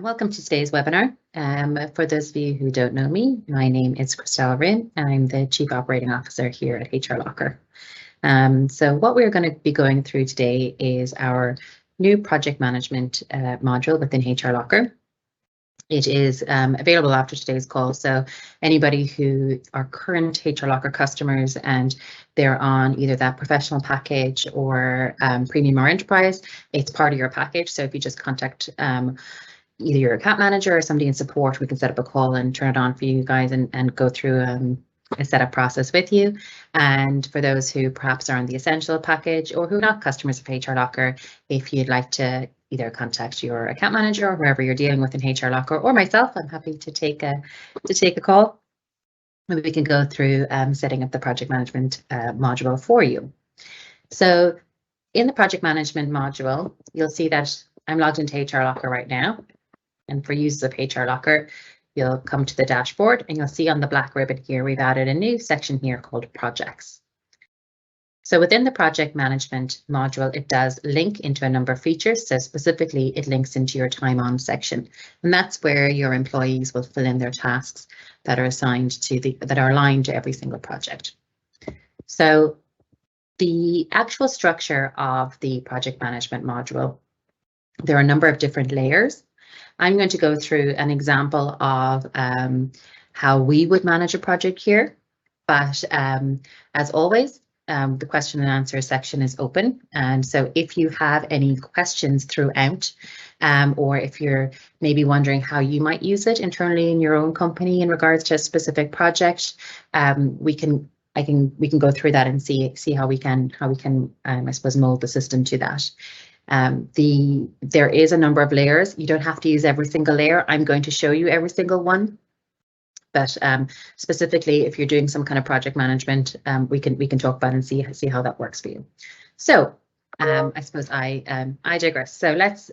Welcome to today's webinar. For those of you who don't know me, my name is Christelle Rinn. I'm the Chief Operating Officer here at HRLocker. So what we're going to be going through today is our new project management module within HRLocker. It is available after today's call, so anybody who are current HRLocker customers and they're on either that professional package or premium or enterprise, it's part of your package. So if you just contact either your account manager or somebody in support, we can set up a call and turn it on for you guys and go through a setup process with you. And for those who perhaps are on the essential package or who are not customers of HRLocker, if you'd like to either contact your account manager or whoever you're dealing with in HRLocker or myself, I'm happy to take a call. Maybe we can go through setting up the project management module for you. So in the project management module, you'll see that I'm logged into HRLocker right now. And for users of HRLocker, you'll come to the dashboard and you'll see on the black ribbon here, we've added a new section here called projects. So within the project management module, it does link into a number of features. So specifically, it links into your time on section. And that's where your employees will fill in their tasks that are assigned to that are aligned to every single project. So the actual structure of the project management module, there are a number of different layers. I'm going to go through an example of how we would manage a project here, but as always, the question and answer section is open. And so if you have any questions throughout, or if you're maybe wondering how you might use it internally in your own company in regards to a specific project, we can go through that and see how we can I suppose mold the system to that. There is a number of layers. You don't have to use every single layer. I'm going to show you every single one. But specifically, if you're doing some kind of project management, we can talk about and see how that works for you. So I suppose I digress. So let's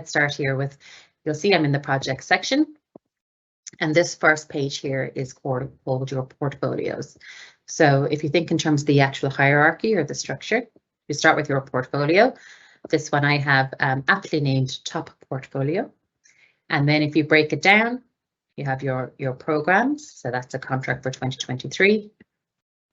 start here with, you'll see I'm in the project section. And this first page here is called your portfolios. So if you think in terms of the actual hierarchy or the structure, you start with your portfolio. This one I have aptly named top portfolio. And then if you break it down, you have your programs. So that's a contract for 2023.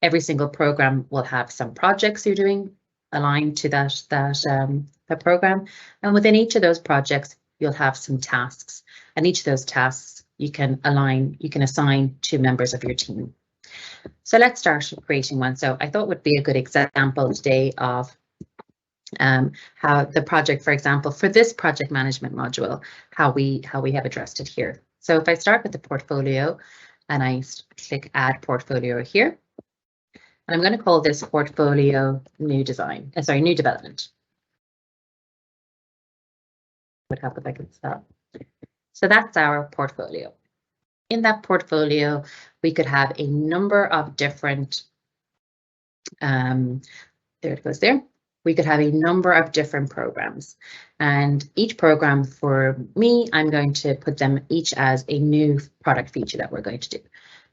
Every single program will have some projects you're doing aligned to that program. And within each of those projects, you'll have some tasks. And each of those tasks you can assign to members of your team. So let's start creating one. So I thought would be a good example today of how the project, for example, for this project management module, how we have addressed it here. So if I start with the portfolio and I click add portfolio here, and I'm going to call this portfolio new development. What happens if I can stop? So that's our portfolio. In that portfolio, we could have a number of different, there it goes there. We could have a number of different programs, and each program for me, I'm going to put them each as a new product feature that we're going to do.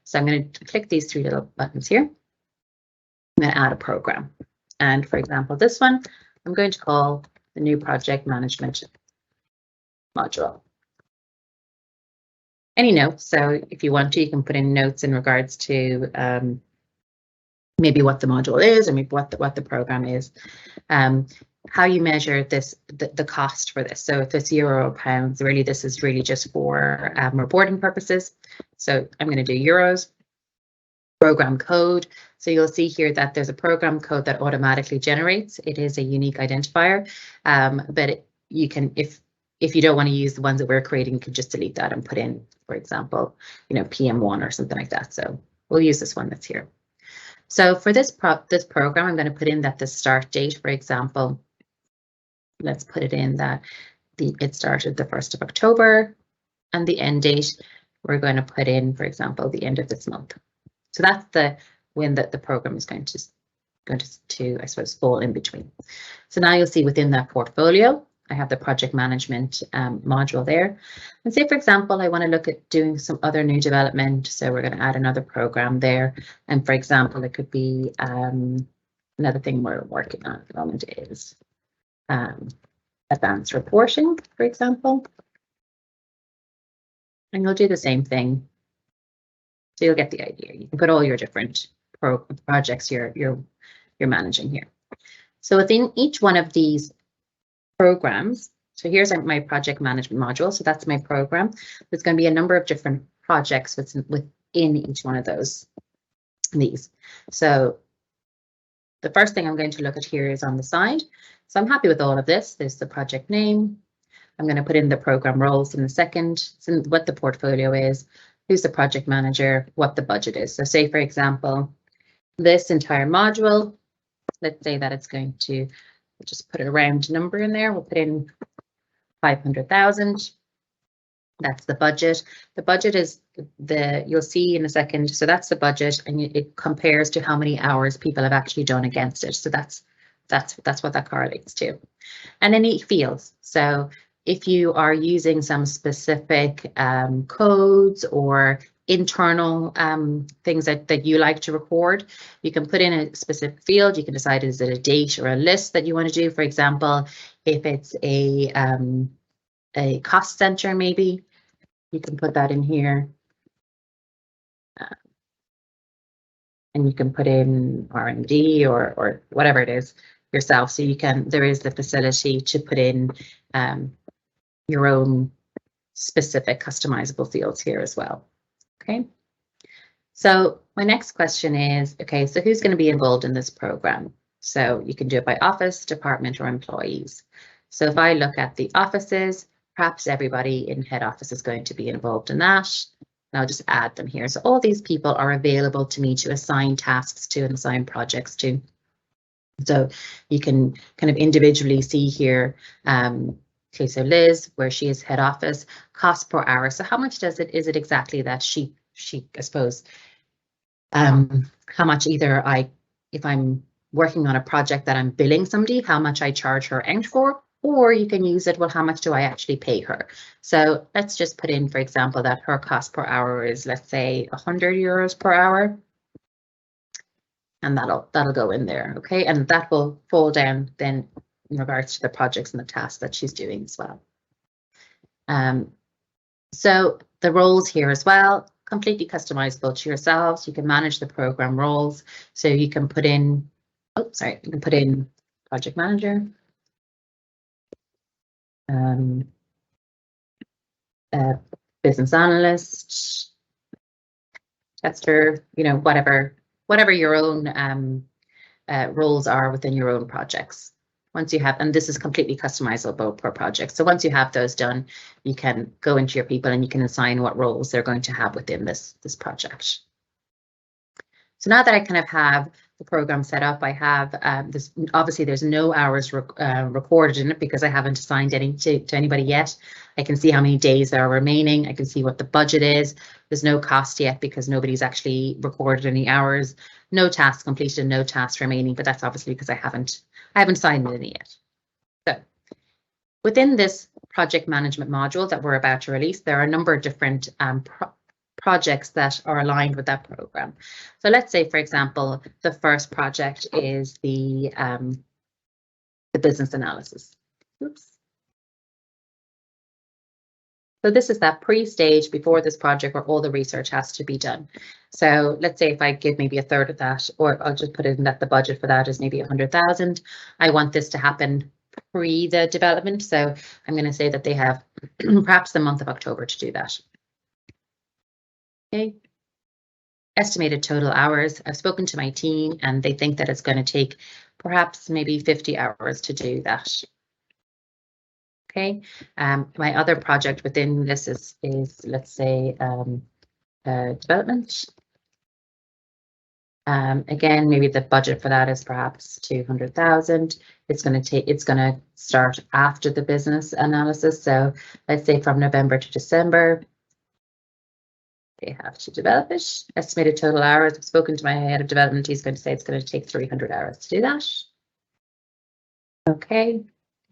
So I'm going to click these three little buttons here. I'm going to add a program. And for example, this one, I'm going to call the new project management module. Any notes? So if you want to, you can put in notes in regards to maybe what the module is, or maybe what the program is, how you measure this, the cost for this. So if it's euro or pounds, really this is really just for reporting purposes. So I'm going to do euros. Program code. So you'll see here that there's a program code that automatically generates. It is a unique identifier, but you can, if you don't want to use the ones that we're creating, you can just delete that and put in, for example, PM1 or something like that. So we'll use this one that's here. So for this program, I'm going to put in that the start date, for example, let's put it in that it started the 1st of October, and the end date, we're going to put in, for example, the end of this month. So that's when the program is going to I suppose fall in between. So now you'll see within that portfolio, I have the project management module there. And say, for example, I want to look at doing some other new development. So we're going to add another program there. And for example, it could be another thing we're working on at the moment is advanced reporting, for example. And you'll do the same thing. So you'll get the idea. You can put all your different projects you're managing here. So within each one of these programs, so here's my project management module. So that's my program. There's going to be a number of different projects within each one of these. So the first thing I'm going to look at here is on the side. So I'm happy with all of this. There's the project name. I'm going to put in the program roles in a second, what the portfolio is, who's the project manager, what the budget is. So say, for example, this entire module, let's say that it's going to, we'll just put a round number in there. We'll put in 500,000. That's the budget. The budget is you'll see in a second. So that's the budget, and it compares to how many hours people have actually done against it. So that's what that correlates to. And any fields. So if you are using some specific codes or internal things that you like to record, you can put in a specific field. You can decide, is it a date or a list that you want to do? For example, if it's a cost center, maybe you can put that in here. And you can put in R&D or whatever it is yourself. So you can, there is the facility to put in your own specific customizable fields here as well. Okay. So my next question is, okay, so who's going to be involved in this program? So you can do it by office, department, or employees. So if I look at the offices, perhaps everybody in head office is going to be involved in that. And I'll just add them here. So all these people are available to me to assign tasks to and assign projects to. So you can kind of individually see here, okay, so Liz, where she is head office, cost per hour. So how much is it exactly that she I suppose, how much if I'm working on a project that I'm billing somebody, how much I charge her out for, or you can use it, well, how much do I actually pay her? So let's just put in, for example, that her cost per hour is, let's say, 100 euros per hour. And that'll go in there, okay? And that will fall down then in regards to the projects and the tasks that she's doing as well. So the roles here as well, completely customizable to yourselves. You can manage the program roles. So you can put in, you can put in project manager, business analyst, tester, whatever your own roles are within your own projects. Once you have, and this is completely customizable per project. So once you have those done, you can go into your people and you can assign what roles they're going to have within this project. So now that I kind of have the program set up, I have this, obviously there's no hours recorded in it because I haven't assigned any to anybody yet. I can see how many days there are remaining. I can see what the budget is. There's no cost yet because nobody's actually recorded any hours. No tasks completed and no tasks remaining, but that's obviously because I haven't signed it in yet. So within this project management module that we're about to release, there are a number of different projects that are aligned with that program. So let's say, for example, the first project is the business analysis. Oops. So this is that pre-stage before this project where all the research has to be done. So let's say if I give maybe a third of that, or I'll just put in that the budget for that is maybe 100,000. I want this to happen pre the development. So I'm going to say that they have perhaps the month of October to do that. Okay. Estimated total hours. I've spoken to my team and they think that it's going to take perhaps maybe 50 hours to do that. Okay, my other project within this is let's say development. Again, maybe the budget for that is perhaps 200,000. It's going to start after the business analysis. So let's say from November to December, they have to develop it. Estimated total hours. I've spoken to my head of development. He's going to say it's going to take 300 hours to do that. Okay.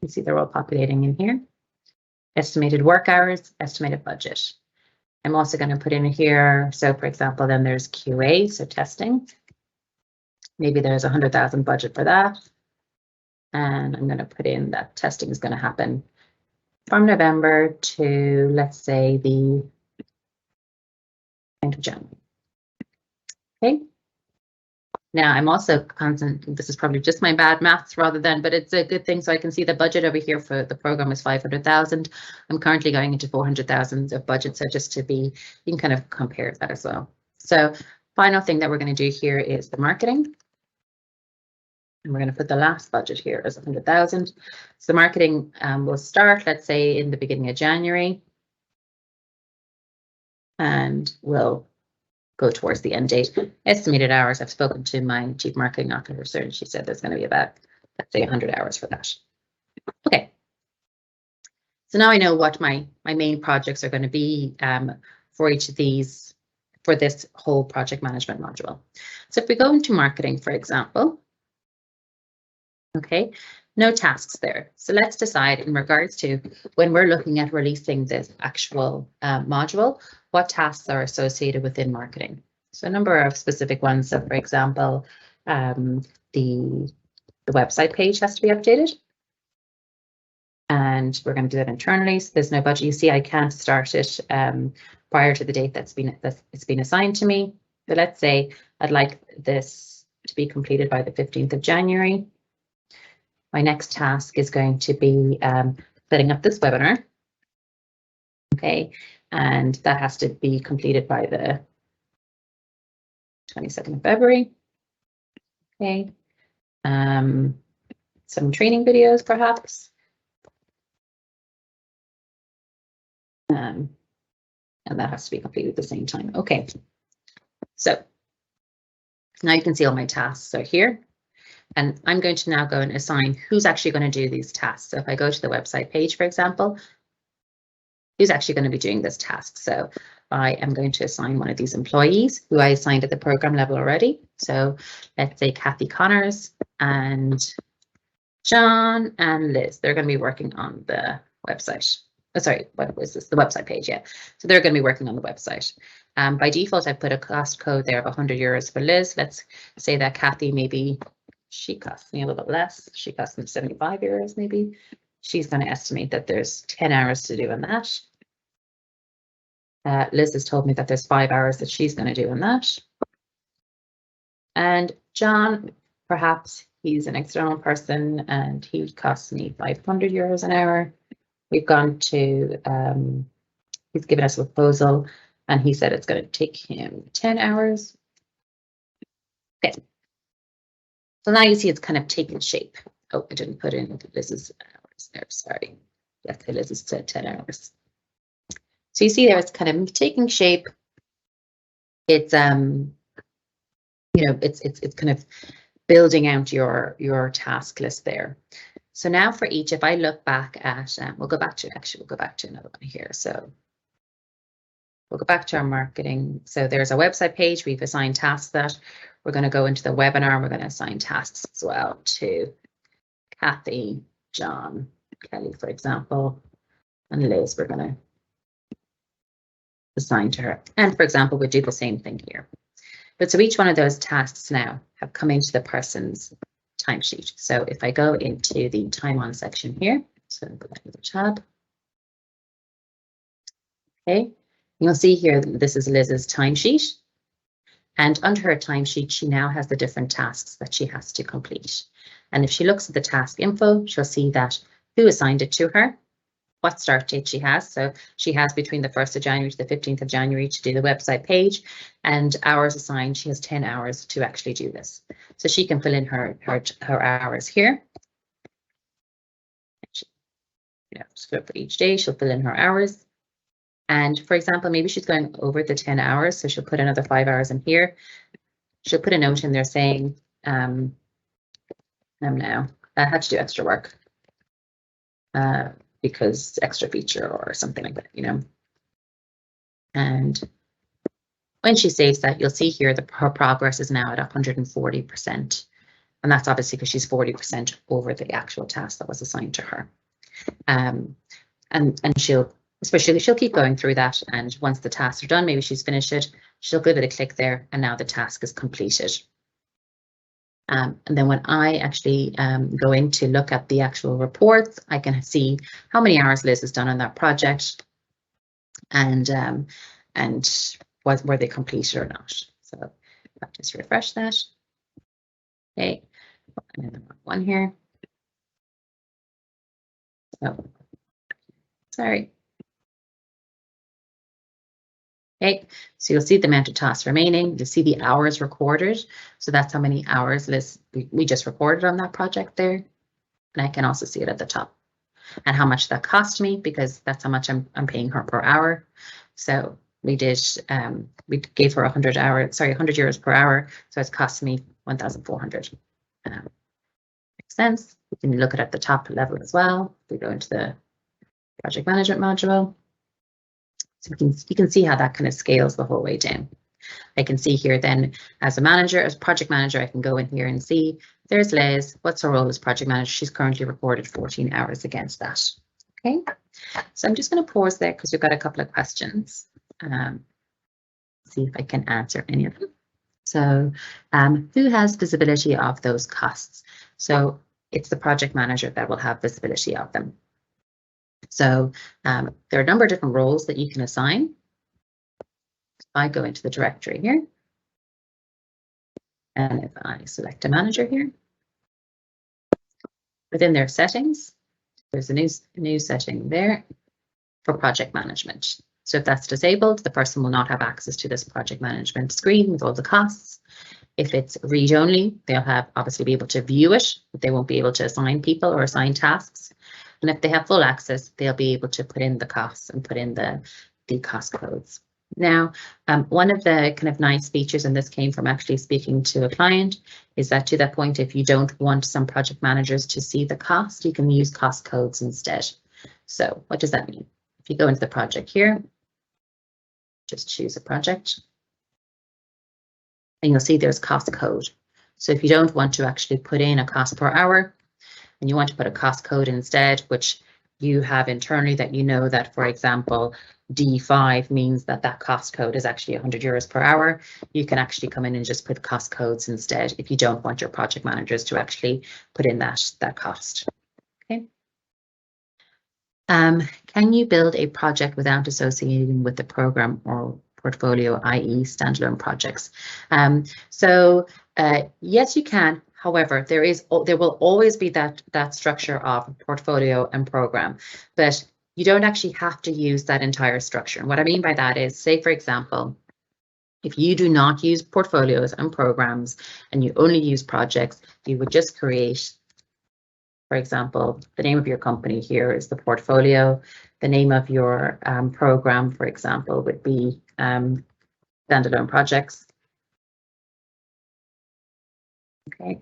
You see they're all populating in here. Estimated work hours, estimated budget. I'm also going to put in here, so for example, then there's QA, so testing. Maybe there's 100,000 budget for that. And I'm going to put in that testing is going to happen from November to, let's say, the 2nd of January. Okay. Now I'm also constant, this is probably just my bad maths rather than, but it's a good thing. So I can see the budget over here for the program is 500,000. I'm currently going into 400,000 of budget. So just to be, you can kind of compare that as well. So final thing that we're going to do here is the marketing. And we're going to put the last budget here as 100,000. So marketing will start, let's say, in the beginning of January. And we'll go towards the end date. Estimated hours, I've spoken to my chief marketing officer and she said there's going to be about, let's say, 100 hours for that. Okay. So now I know what my main projects are going to be for each of these, for this whole project management module. So if we go into marketing, for example, okay, no tasks there. So let's decide in regards to when we're looking at releasing this actual module, what tasks are associated within marketing. So a number of specific ones. So for example, the website page has to be updated. And we're going to do that internally. So there's no budget. You see, I can't start it prior to the date it's been assigned to me. But let's say I'd like this to be completed by the 15th of January. My next task is going to be setting up this webinar. Okay, and that has to be completed by the 22nd of February. Okay, some training videos perhaps. And that has to be completed at the same time. Okay, so now you can see all my tasks are here. And I'm going to now go and assign who's actually going to do these tasks. So if I go to the website page, for example, who's actually going to be doing this task. So I am going to assign one of these employees who I assigned at the program level already. So let's say Kathy Connors and John and Liz. They're going to be working on the website. Oh, sorry, what was this? The website page, yeah. So they're going to be working on the website. By default, I put a cost code there of 100 euros for Liz. Let's say that Kathy, maybe she costs me a little bit less. She costs me 75 euros, maybe. She's going to estimate that there's 10 hours to do in that. Liz has told me that there's 5 hours that she's going to do in that. And John, perhaps he's an external person and he costs me 500 euros an hour. We've gone to, he's given us a proposal and he said it's going to take him 10 hours. Okay. So now you see it's kind of taken shape. Oh, I didn't put in Liz's hours there, sorry. Yes, Liz's said 10 hours. So you see there it's kind of taking shape. It's you know, it's kind of building out your task list there. So now for each, if I look back at, we'll go back to another one here. So we'll go back to our marketing. So there's a website page. We've assigned tasks that we're going to go into the webinar. And we're going to assign tasks as well to Kathy, John, Kelly, for example, and Liz. We're going to assign to her. And for example, we do the same thing here. But so each one of those tasks now have come into the person's timesheet. So if I go into the time on section here, so go back to the tab. Okay, you'll see here this is Liz's timesheet. And under her timesheet, she now has the different tasks that she has to complete. And if she looks at the task info, she'll see that who assigned it to her, what start date she has. So she has between the 1st of January to the 15th of January to do the website page, and hours assigned. She has 10 hours to actually do this. So she can fill in her hours here. So for each day, she'll fill in her hours. And for example, maybe she's going over the 10 hours, so she'll put another 5 hours in here. She'll put a note in there saying, now I had to do extra work. Because extra feature or something like that, you know. And when she saves that, you'll see here that her progress is now at 140%. And that's obviously because she's 40% over the actual task that was assigned to her. And she'll keep going through that. And once the tasks are done, maybe she's finished it, she'll give it a click there, and now the task is completed. And then when I actually go in to look at the actual reports, I can see how many hours Liz has done on that project, and were they completed or not. So I'll just refresh that. Okay, and then the wrong one here. So sorry. Okay, so you'll see the amount of tasks remaining. You'll see the hours recorded. So that's how many hours we just recorded on that project there. And I can also see it at the top. And how much that cost me, because that's how much I'm paying her per hour. So we gave her 100 euros per hour. So it's cost me 1,400. Makes sense. You can look at the top level as well. We go into the project management module. So you can see how that kind of scales the whole way down. I can see here then as project manager, I can go in here and see there's Liz. What's her role as project manager? She's currently recorded 14 hours against that. Okay, so I'm just going to pause there because we've got a couple of questions. See if I can answer any of them. So who has visibility of those costs? So it's the project manager that will have visibility of them. So there are a number of different roles that you can assign. I go into the directory here. And if I select a manager here, within their settings, there's a new setting there for project management. So if that's disabled, the person will not have access to this project management screen with all the costs. If it's read only, they'll obviously be able to view it, but they won't be able to assign people or assign tasks. And if they have full access, they'll be able to put in the costs and put in the cost codes. Now, one of the kind of nice features, and this came from actually speaking to a client, is that to that point, if you don't want some project managers to see the cost, you can use cost codes instead. So what does that mean? If you go into the project here, just choose a project, and you'll see there's cost code. So if you don't want to actually put in a cost per hour, and you want to put a cost code instead, which you have internally that you know that, for example, D5 means that cost code is actually 100 euros per hour. You can actually come in and just put cost codes instead if you don't want your project managers to actually put in that cost. Okay. Can you build a project without associating with the program or portfolio, i.e. standalone projects? Yes, you can. However, there will always be that structure of portfolio and program, but you don't actually have to use that entire structure. And what I mean by that is, say, for example, if you do not use portfolios and programs and you only use projects, you would just create, for example, the name of your company here is the portfolio. The name of your program, for example, would be standalone projects. Okay.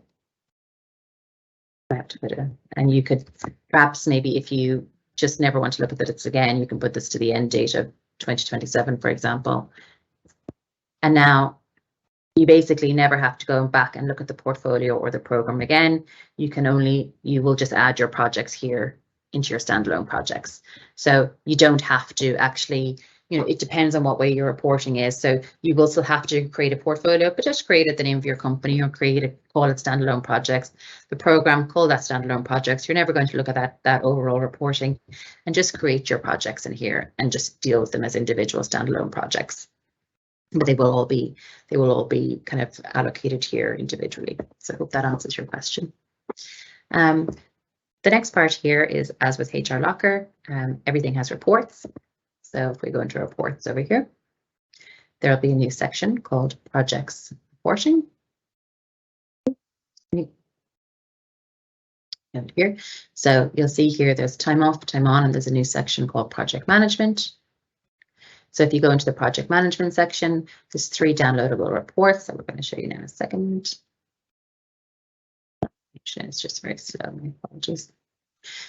I have to put it in. And you could perhaps maybe if you just never want to look at this again, you can put this to the end date of 2027, for example. And now you basically never have to go back and look at the portfolio or the program again. You will just add your projects here into your standalone projects. So you don't have to actually, it depends on what way your reporting is. So you will still have to create a portfolio, but just create it the name of your company or call it standalone projects. The program, call that standalone projects. You're never going to look at that overall reporting, and just create your projects in here and just deal with them as individual standalone projects. But they will all be kind of allocated here individually. So I hope that answers your question. The next part here is, as with HRLocker, everything has reports. So if we go into reports over here, there'll be a new section called Projects Reporting. Over here. So you'll see here there's time off, time on, and there's a new section called Project Management. So if you go into the Project Management section, there's 3 downloadable reports that we're going to show you now in a second. It's just very slow, my apologies.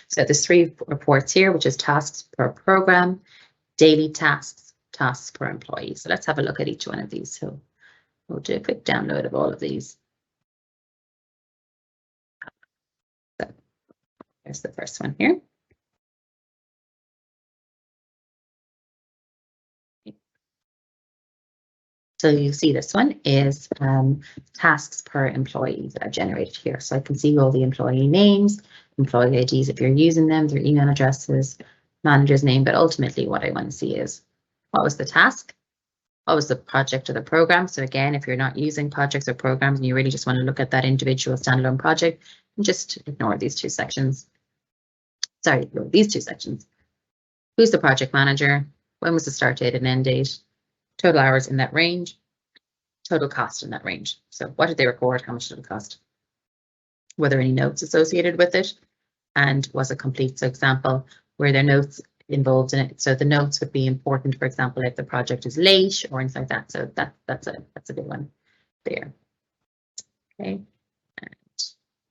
So there's 3 reports here, which is tasks per program, daily tasks, tasks per employee. So let's have a look at each one of these. So we'll do a quick download of all of these. So there's the first one here. So you see this one is tasks per employee that I've generated here. So I can see all the employee names, employee IDs if you're using them, their email addresses, manager's name, but ultimately what I want to see is what was the task What was the project or the program? So again, if you're not using projects or programs and you really just want to look at that individual standalone project, just ignore these two sections. Sorry, these two sections. Who's the project manager? When was the start date and end date? Total hours in that range. Total cost in that range. So what did they record? How much did it cost? Were there any notes associated with it? And was it complete? So example, were there notes involved in it? So the notes would be important, for example, if the project is late or things like that. So that's a good one there. Okay, and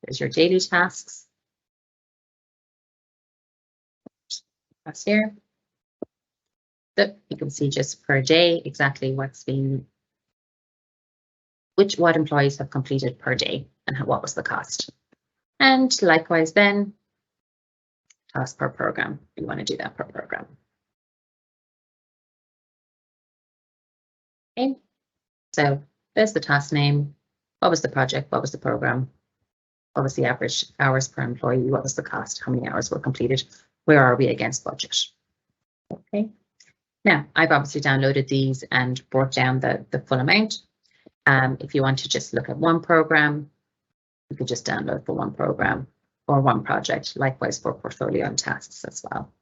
there's your daily tasks. That's here. So you can see just per day exactly what's been, what employees have completed per day and what was the cost. And likewise then, task per program. You want to do that per program. Okay, so there's the task name. What was the project? What was the program? What was the average hours per employee? What was the cost? How many hours were completed? Where are we against budget? Okay, now I've obviously downloaded these and brought down the full amount. If you want to just look at one program, you could just download for one program or one project, likewise for portfolio and tasks as well.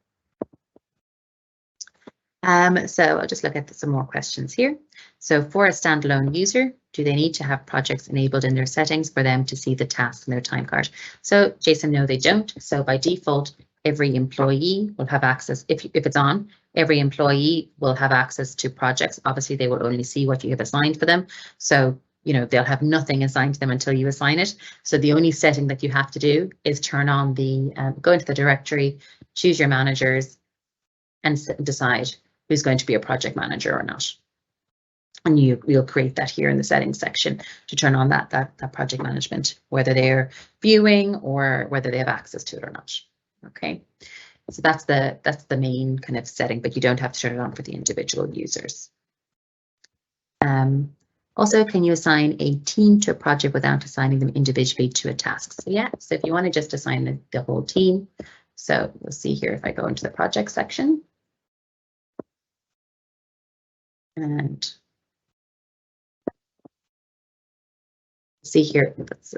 So I'll just look at some more questions here. So for a standalone user, do they need to have projects enabled in their settings for them to see the tasks in their time card? So Jason, no, they don't. So by default, every employee will have access, if it's on, every employee will have access to projects. Obviously, they will only see what you have assigned for them. So, you know, they'll have nothing assigned to them until you assign it. So the only setting that you have to do is turn on the, go into the directory, choose your managers, and decide who's going to be a project manager or not. And you'll create that here in the settings section to turn on that project management, whether they're viewing or whether they have access to it or not. Okay, so that's the main kind of setting, but you don't have to turn it on for the individual users. Also, can you assign a team to a project without assigning them individually to a task? So yeah, so if you want to just assign the whole team, so you'll see here if I go into the project section. And see here, let's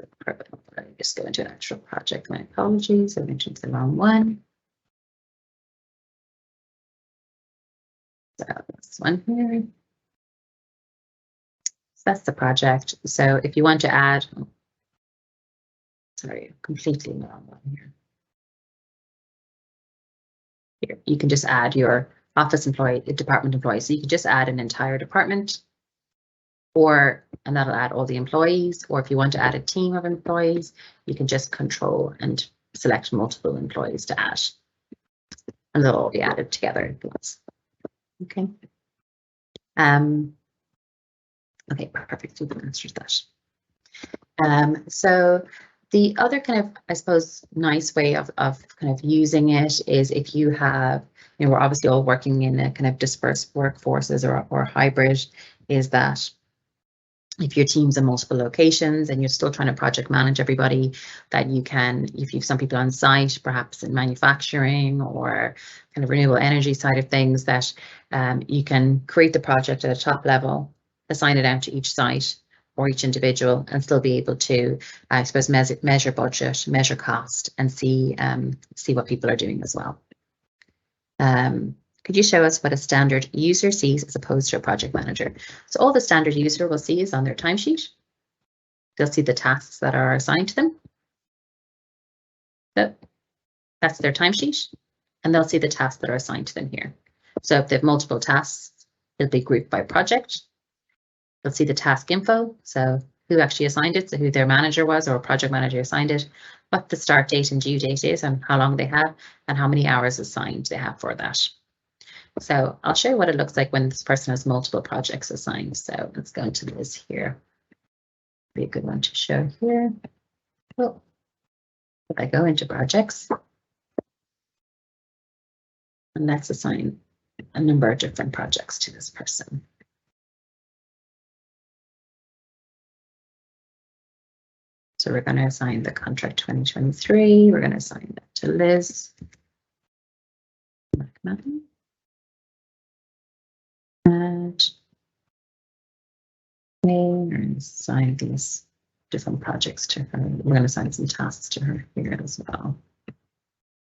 just go into an actual project. My apologies, I mentioned the wrong one. So this one here. So that's the project. So if you want to add, sorry, completely the wrong one here. Here, you can just add your office employee, department employee. So you can just add an entire department, and that'll add all the employees. Or if you want to add a team of employees, you can just control and select multiple employees to add, and they'll all be added together. Okay. Okay, perfect. We've answered that. So the other kind of, I suppose, nice way of kind of using it is if you have, you know, we're obviously all working in a kind of dispersed workforces or hybrid, is that if your team's in multiple locations and you're still trying to project manage everybody, that you can, if you've some people on site, perhaps in manufacturing or kind of renewable energy side of things, that you can create the project at a top level, assign it out to each site or each individual, and still be able to, I suppose, measure budget, measure cost, and see what people are doing as well. Could you show us what a standard user sees as opposed to a project manager? So all the standard user will see is on their timesheet. They'll see the tasks that are assigned to them. So that's their timesheet, and they'll see the tasks that are assigned to them here. So if they have multiple tasks, it'll be grouped by project. They'll see the task info, so who actually assigned it, so who their manager was or project manager assigned it, what the start date and due date is, and how long they have, and how many hours assigned they have for that. So I'll show you what it looks like when this person has multiple projects assigned. So let's go into this here. Be a good one to show here. Well, if I go into projects, and let's assign a number of different projects to this person. So we're going to assign the contract 2023. We're going to assign that to Liz. And assign these different projects to her. We're going to assign some tasks to her here as well.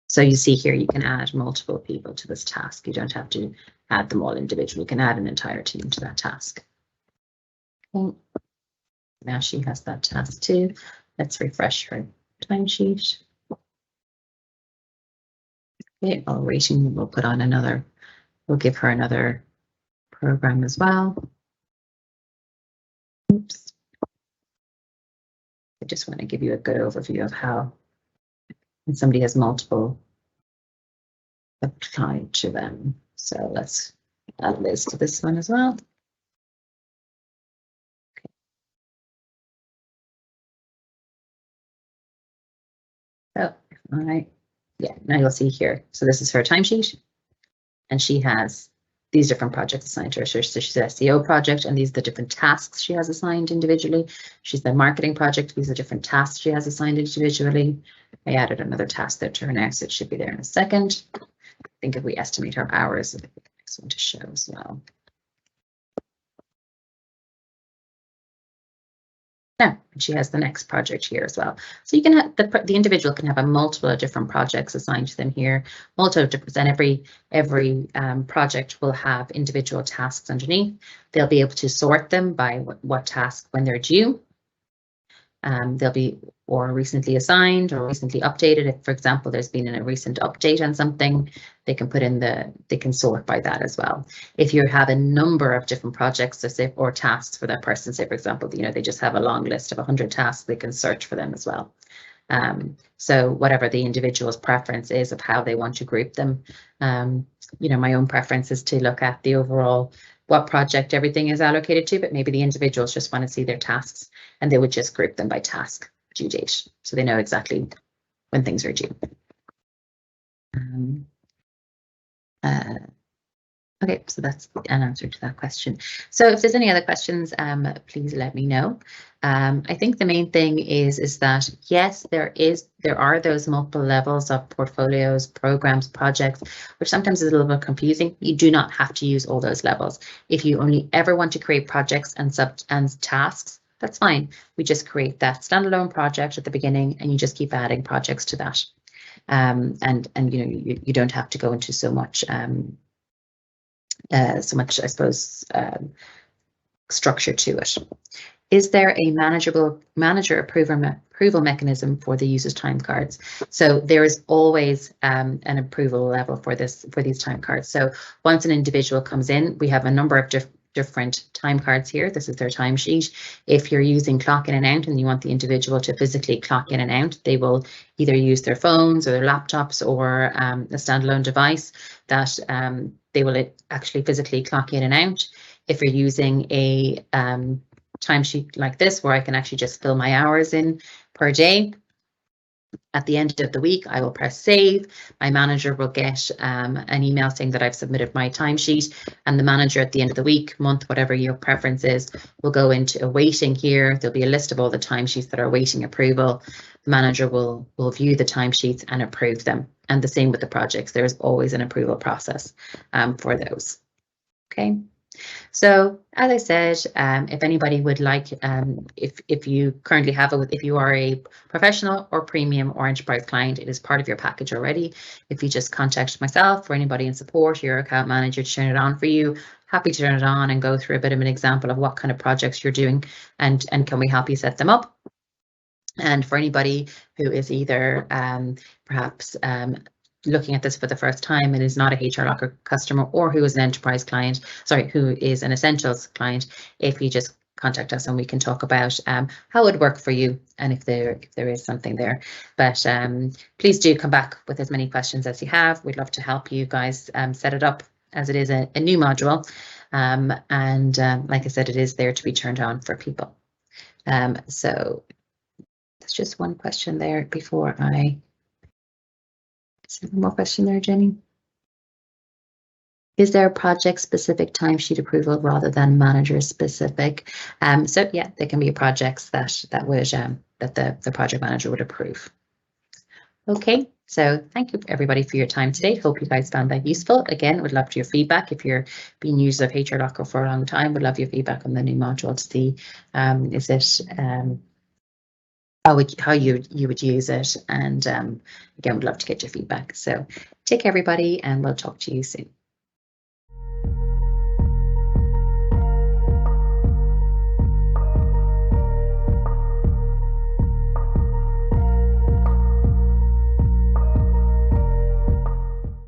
So you see here, you can add multiple people to this task. You don't have to add them all individually. You can add an entire team to that task. Okay. Now she has that task too. Let's refresh her timesheet. Okay, while waiting, we'll put on another, we'll give her another program as well. Oops. I just want to give you a good overview of how when somebody has multiple applied to them. So let's add Liz to this one as well. So now you'll see here. So this is her timesheet, and she has these different projects assigned to her. So she's an SEO project, and these are the different tasks she has assigned individually. She's the marketing project. These are different tasks she has assigned individually. I added another task there to her now, so it should be there in a second. I think if we estimate her hours, it'll be the next one to show as well. Now she has the next project here as well. So you can have the individual can have a multiple of different projects assigned to them here. Multiple different, and every project will have individual tasks underneath. They'll be able to sort them by what task when they're due. They'll be or recently assigned or recently updated. If, for example, there's been a recent update on something, they can put in they can sort by that as well. If you have a number of different projects or tasks for that person, say, for example, they just have a long list of 100 tasks, they can search for them as well. So whatever the individual's preference is of how they want to group them, my own preference is to look at the overall what project everything is allocated to, but maybe the individuals just want to see their tasks and they would just group them by task due date. So they know exactly when things are due. Okay, so that's an answer to that question. So if there's any other questions, please let me know. I think the main thing is that, yes, there are those multiple levels of portfolios, programs, projects, which sometimes is a little bit confusing. You do not have to use all those levels. If you only ever want to create projects and tasks, that's fine. We just create that standalone project at the beginning and you just keep adding projects to that. And you don't have to go into so much, I suppose, structure to it. Is there a manager approval mechanism for the user's time cards? So there is always an approval level for these time cards. So once an individual comes in, we have a number of different time cards here. This is their timesheet. If you're using clock in and out and you want the individual to physically clock in and out, they will either use their phones or their laptops or a standalone device that they will actually physically clock in and out. If you're using a timesheet like this, where I can actually just fill my hours in per day, at the end of the week, I will press save. My manager will get an email saying that I've submitted my timesheet, and the manager at the end of the week, month, whatever your preference is, will go into awaiting here. There'll be a list of all the timesheets that are awaiting approval. The manager will view the timesheets and approve them. And the same with the projects. There's always an approval process for those. Okay. So as I said, if anybody would like, if you currently have if you are a professional or premium or enterprise client, it is part of your package already. If you just contact myself or anybody in support, your account manager, to turn it on for you, happy to turn it on and go through a bit of an example of what kind of projects you're doing and can we help you set them up. And for anybody who is either perhaps looking at this for the first time and is not a HRLocker customer, or who is an enterprise client, who is an essentials client, if you just contact us and we can talk about how it would work for you and if there is something there. But please do come back with as many questions as you have. We'd love to help you guys set it up, as it is a new module. And like I said, it is there to be turned on for people. So there's just one question there before I... One more question there, Jenny. Is there a project-specific timesheet approval rather than manager-specific? So yeah, there can be projects that would that the project manager would approve. Okay, so thank you everybody for your time today. Hope you guys found that useful. Again, would love your feedback. If you're being users of HRLocker for a long time, would love your feedback on the new module to see is it how you would use it, and again, would love to get your feedback. So take care everybody, and we'll talk to you soon.